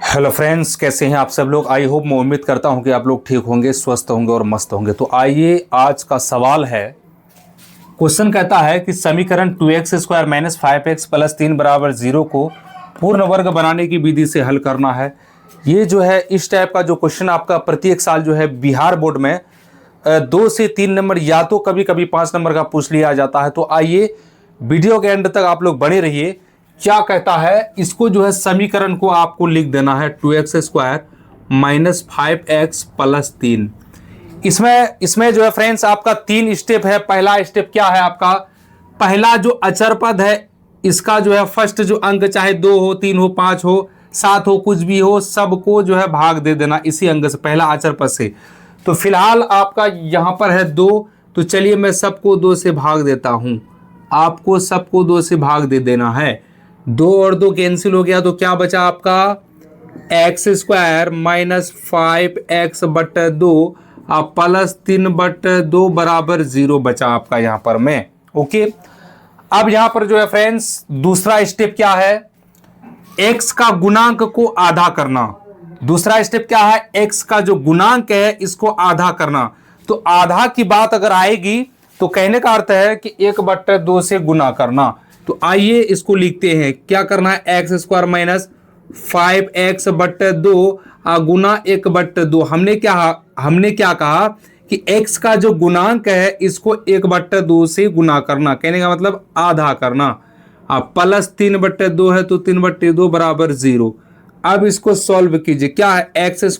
Hello friends, कैसे हैं आप सब लोग। आई होप, मैं उम्मीद करता हूं कि आप लोग ठीक होंगे, स्वस्थ होंगे और मस्त होंगे। तो आइए, आज का सवाल है, क्वेश्चन कहता है कि समीकरण 2x² - 5x + 3 = 0 को पूर्ण वर्ग बनाने की विधि से हल करना है। ये जो है, इस टाइप का जो क्वेश्चन आपका प्रत्येक साल जो है बिहार बोर्ड में 2 से 3 नंबर या तो कभी कभी 5 नंबर का पूछ लिया जाता है। तो आइए, वीडियो के एंड तक आप लोग बने रहिए। क्या कहता है, इसको जो है समीकरण को आपको लिख देना है 2x² - 5x + 3। इसमें जो है फ्रेंड्स आपका 3 स्टेप है। पहला स्टेप क्या है आपका, पहला जो अचर पद है इसका जो है फर्स्ट जो अंक, चाहे 2 हो, 3 हो, 5 हो, 7 हो, कुछ भी हो, सबको जो है भाग दे देना इसी अंक से, पहला अचर पद से। तो फिलहाल आपका यहां पर है 2, तो चलिए मैं सबको 2 से भाग देता हूं। आपको सबको 2 से भाग दे देना है। 2 और 2 कैंसिल हो गया, तो क्या बचा आपका x² - 5x/2 + 3/2 = 0 बचा आपका यहां पर में। ओके, अब यहां पर जो है फ्रेंड्स दूसरा स्टेप क्या है, x का गुणांक को आधा करना। दूसरा स्टेप क्या है, x का जो गुणांक है इसको आधा करना। तो आधा की बात अगर आएगी तो कहने का अर्थ है कि 1/2 से गुना करना। तो आइए इसको लिखते हैं। क्या करना है, x² - 5x/2 गुना 1/2। हमने क्या कहा कि x का जो गुणांक है इसको 1/2 से गुना करना, कहने का मतलब आधा करना। अब + 3/2 है तो 3/2 = 0। अब इसको सॉल्व कीजिए। क्या है, x² -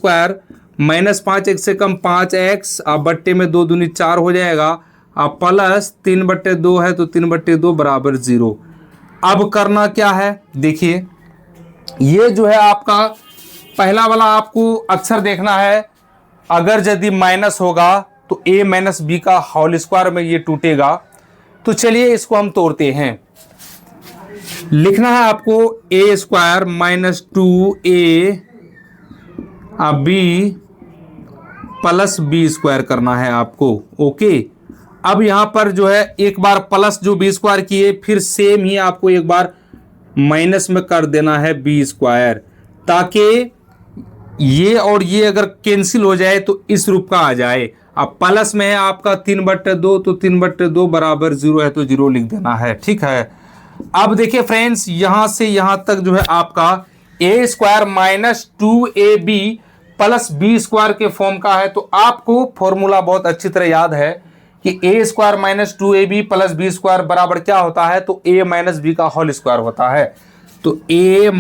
5x से कम 5x, अब बट्टे में 2 दूनी 4 हो जाएगा, अब + 3/2 है तो 3/2 = 0। अब करना क्या है, देखिए ये जो है आपका पहला वाला आपको अक्षर देखना है। अगर यदि माइनस होगा तो a - b का होल स्क्वायर में ये टूटेगा। तो चलिए इसको हम तोड़ते हैं। लिखना है आपको a² - 2a b + b² करना है आपको। ओके, अब यहां पर जो है एक बार प्लस जो b² किए, फिर सेम ही आपको एक बार माइनस में कर देना है b², ताकि ये और ये अगर कैंसिल हो जाए तो इस रूप का आ जाए। अब प्लस में है आपका 3/2, तो 3/2 = 0 है तो 0 लिख देना है। ठीक है, अब देखिए फ्रेंड्स, यहां से यहां तक जो है आपका a² - 2ab + b² के फॉर्म का है। तो आपको फॉर्मूला बहुत अच्छी तरह याद है कि a² - 2ab + b² बराबर क्या होता है, तो a - b का होल स्क्वायर होता है। तो a -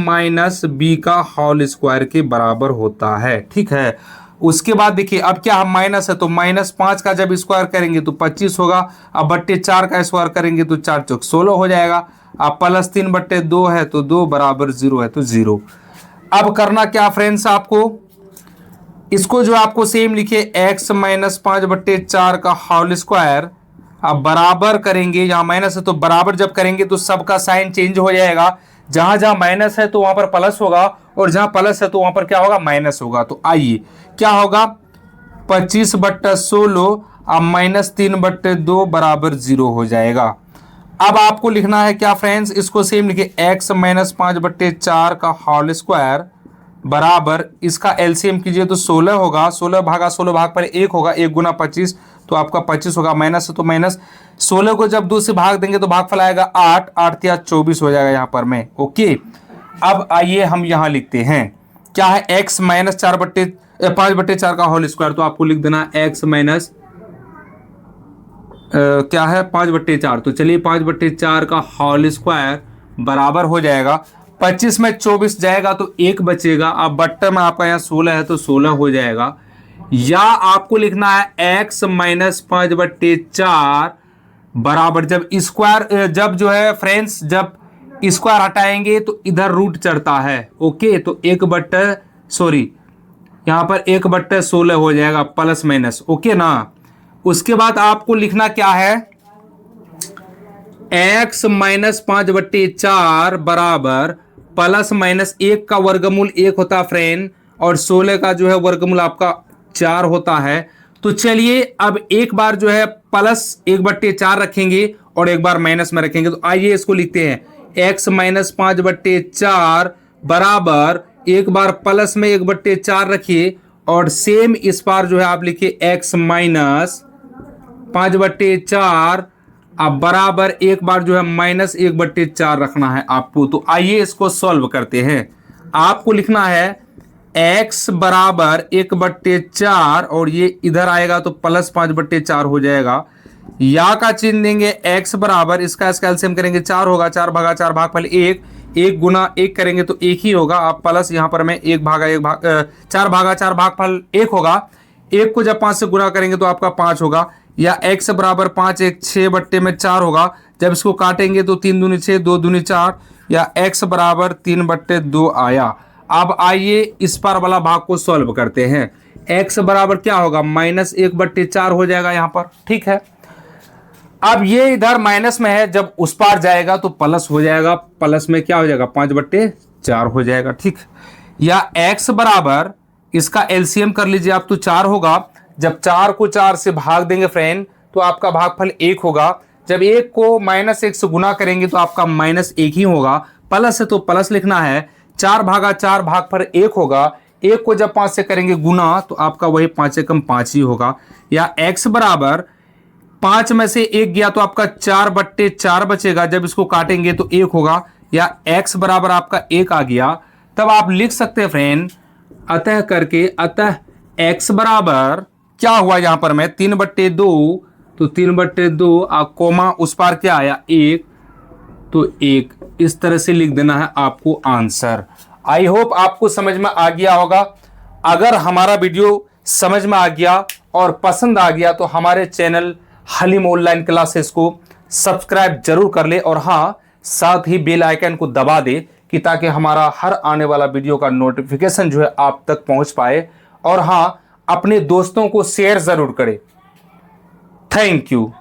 b का होल स्क्वायर के बराबर होता है। ठीक है, उसके बाद देखिए अब क्या हम माइनस है, तो -5 का जब स्क्वायर करेंगे तो 25 होगा। अब बट्टे 4 का स्क्वायर करेंगे तो 4 चौक 16 हो जाएगा। अब + 3/2 है तो 2 = 0 है तो 0। अब करना क्या फ्रेंड्स, आपको इसको जो आपको सेम लिखे x - 5/4 का होल स्क्वायर, अब बराबर करेंगे, यहाँ माइनस है तो बराबर जब करेंगे तो सबका साइन चेंज हो जाएगा। जहां जहां माइनस है तो वहां पर प्लस होगा, और जहां प्लस है तो वहां पर क्या होगा, माइनस होगा। तो आइए क्या होगा, 25/16 अब -3/2 = 0 हो जाएगा। अब आपको लिखना है क्या फ्रेंड्स, इसको सेम लिखे x - 5/4 का होल स्क्वायर बराबर, इसका एलसीएम कीजिए तो 16 होगा। 16 भागा 16 भाग पर 1 होगा, 1 गुना 25 तो आपका 25 होगा। माइनस है तो माइनस, 16 को जब 2 से भाग देंगे तो भागफल आएगा 8, 8 या 24 हो जाएगा यहाँ पर में। ओके, अब आइए हम यहाँ लिखते हैं क्या है, x - 5/4 का होल स्क्वायर, तो आपको लिख देना x माइनस क्या है 5/4। तो चलिए 5/4 का होल स्क्वायर बराबर हो जाएगा, 25 में 24 जाएगा तो 1 बचेगा। अब बट्टे में आपका यहाँ 16 है तो 16 हो जाएगा। या आपको लिखना है x - 5/4 बराबर, जब स्क्वायर, जब जो है फ्रेंड्स जब स्क्वायर हटाएंगे तो इधर रूट चढ़ता है। ओके, तो 1/, यहाँ पर 1/16 हो जाएगा प्लस माइनस। ओके ना, उसके बाद आपको लिखना क्या है, x - 5/4 बराबर +- 1 का वर्गमूल 1 होता है फ्रेंड, और 16 का जो है वर्गमूल आपका 4 होता है। तो चलिए अब एक बार जो है +1/4 रखेंगे और एक बार माइनस में रखेंगे। तो आइए इसको लिखते हैं, x - 5/4 बराबर एक बार प्लस में 1/4 रखिए और सेम इस बार जो है आप लिखिए x माइनस 5/4 अब बराबर एक बार जो है माइनस 1/4 रखना है आपको। तो आइए इसको सॉल्व करते हैं। आपको लिखना है x बराबर 1/4 और ये इधर आएगा तो प्लस 5/4 हो जाएगा। या का चिन्ह देंगे x बराबर, इसका एलसीएम करेंगे 4 होगा, 4 भागा 4 भागफल 1, 1 गुना 1 करेंगे तो 1 ही होगा। आप प्लस यहाँ पर मैं 1 भागा 1 4 भागा 4 भागफल 1 होगा। 1 को जब 5 से गुना करेंगे तो आपका 5 होगा। या x बराबर 5 1 6/4 होगा। जब इसको काटेंगे तो 3 दूनी 6 2 दूनी 4 या x बराबर 3/2 आया। अब आइए इस पर वाला भाग को सॉल्व करते हैं। x बराबर क्या होगा, माइनस 1/4 हो जाएगा यहाँ पर, ठीक है। अब ये इधर माइनस में है, जब उस पार जाएगा तो प्लस हो जाएगा, प्लस में क्या हो जाएगा 5/4 हो जाएगा, ठीक। या x बराबर, इसका एलसीएम कर लीजिए आप तो 4 होगा। जब 4 को 4 से भाग देंगे फ्रेंड तो आपका भागफल 1 होगा। जब 1 को -1 से गुना करेंगे तो आपका -1 ही होगा। प्लस है तो प्लस लिखना है। 4 भागा 4 भागफल 1 होगा। 1 को जब 5 से करेंगे गुना तो आपका वही 5 एकम 5 ही होगा। या x बराबर 5 में से 1 गया तो आपका 4/4 बचेगा। जब इसको काटेंगे तो 1 होगा। या x बराबर आपका 1 आ गया। तब आप लिख सकते हैं फ्रेंड अतः करके, अतः x बराबर क्या हुआ यहां पर मैं 3/2 तो 3/2 कोमा उस पार क्या आया 1 तो 1। इस तरह से लिख देना है आपको आंसर। आई होप आपको समझ में आ गया होगा। अगर हमारा वीडियो समझ में आ गया और पसंद आ गया तो हमारे चैनल हलीम ऑनलाइन क्लासेस को सब्सक्राइब जरूर कर ले और हाँ साथ ही बेल आइकन को दबा दे कि ताकि हमारा हर आने वाला वीडियो का नोटिफिकेशन जो है आप तक पहुंच पाए। और हाँ अपने दोस्तों को शेयर जरूर करें। Thank you.